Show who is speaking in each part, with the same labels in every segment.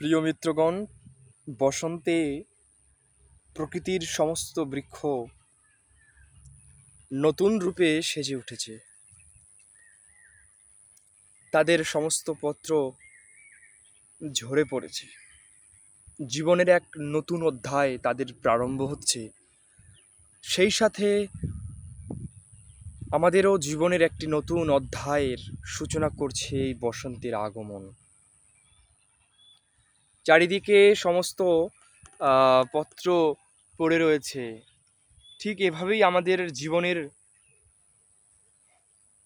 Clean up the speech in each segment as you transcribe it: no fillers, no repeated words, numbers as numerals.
Speaker 1: প্রিয় মিত্রগণ, বসন্তে প্রকৃতির সমস্ত বৃক্ষ নতুন রূপে সেজে উঠেছে। তাদের সমস্ত পত্র ঝরে পড়েছে। জীবনের এক নতুন অধ্যায় তাদের প্রারম্ভ হচ্ছে। সেই সাথে আমাদেরও জীবনের একটি নতুন অধ্যায়ের সূচনা করছে এই বসন্তের আগমন। চারিদিকে সমস্ত পত্র পড়ে রয়েছে। ঠিক এভাবেই আমাদের জীবনের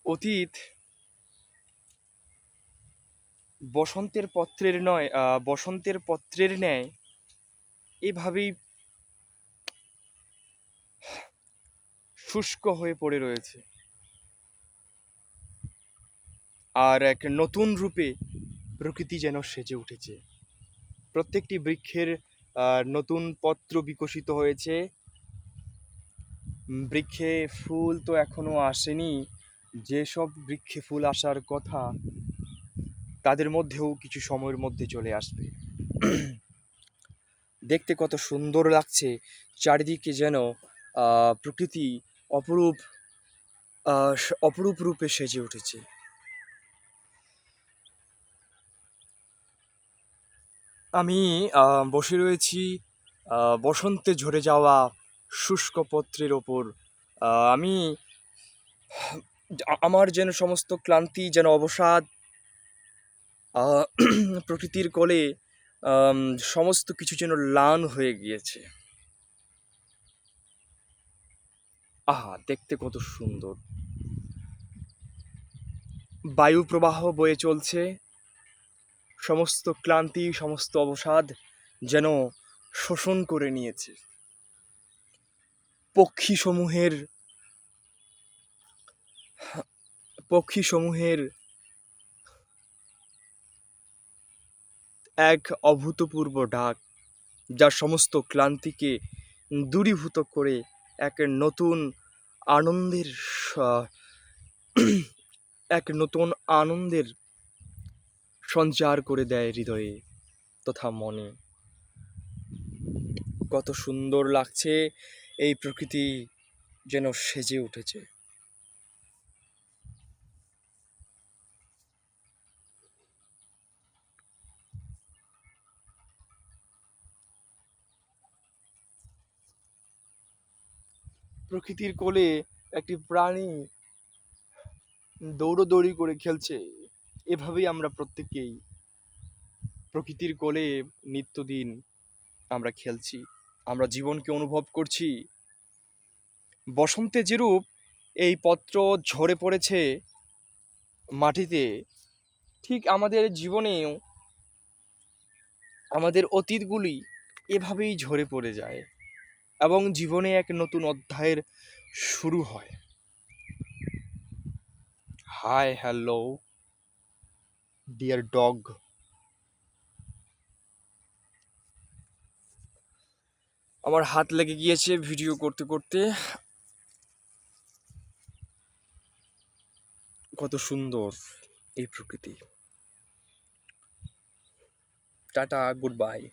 Speaker 1: অতীত বসন্তের পত্রের ন্যায় এভাবেই শুষ্ক হয়ে পড়ে রয়েছে, আর এক নতুন রূপে প্রকৃতি যেন সেজে উঠেছে। প্রত্যেকটি বৃক্ষের নতুন পত্র বিকশিত হয়েছে। বৃক্ষে ফুল তো এখনো আসেনি। যেসব বৃক্ষে ফুল আসার কথা, তাদের মধ্যেও কিছু সময়ের মধ্যে চলে আসবে। দেখতে কত সুন্দর লাগছে। চারিদিকে যেন প্রকৃতি অপরূপ অপরূপ রূপে সেজে উঠেছে। আমি বসে রয়েছি বসন্তে ঝরে যাওয়া শুষ্ক পত্রের ওপর। আমি আমার যেন সমস্ত ক্লান্তি, যেন অবসাদ প্রকৃতির কোলে সমস্ত কিছু যেন ম্লান হয়ে গিয়েছে। আহা, দেখতে কত সুন্দর। বায়ু প্রবাহ বয়ে চলছে। সমস্ত ক্লান্তি, সমস্ত অবসাদ যেন শোষণ করে নিয়েছে। পক্ষীসমূহের পক্ষীসমূহের এক অভূতপূর্ব ডাক, যা সমস্ত ক্লান্তিকে দূরীভূত করে এক নতুন আনন্দের স- এক নতুন আনন্দের সঞ্চার করে দেয় হৃদয়ে তথা মনে। কত সুন্দর লাগছে, এই প্রকৃতি যেন সেজে উঠেছে। প্রকৃতির কোলে একটি প্রাণী দৌড়োদৌড়ি করে খেলছে। এভাবেই আমরা প্রত্যেকেই প্রকৃতির কোলে নিত্যদিন আমরা খেলছি, আমরা জীবনকে অনুভব করছি। বসন্তে যেরূপ এই পত্র ঝরে পড়েছে মাটিতে, ঠিক আমাদের জীবনেও আমাদের অতীতগুলি এভাবেই ঝরে পড়ে যায় এবং জীবনে এক নতুন অধ্যায়ের শুরু হয়। Hi hello dear dog. আমার হাত লেগে গিয়েছে ভিডিও করতে করতে। কত সুন্দর এই প্রকৃতি। Tata, good bye.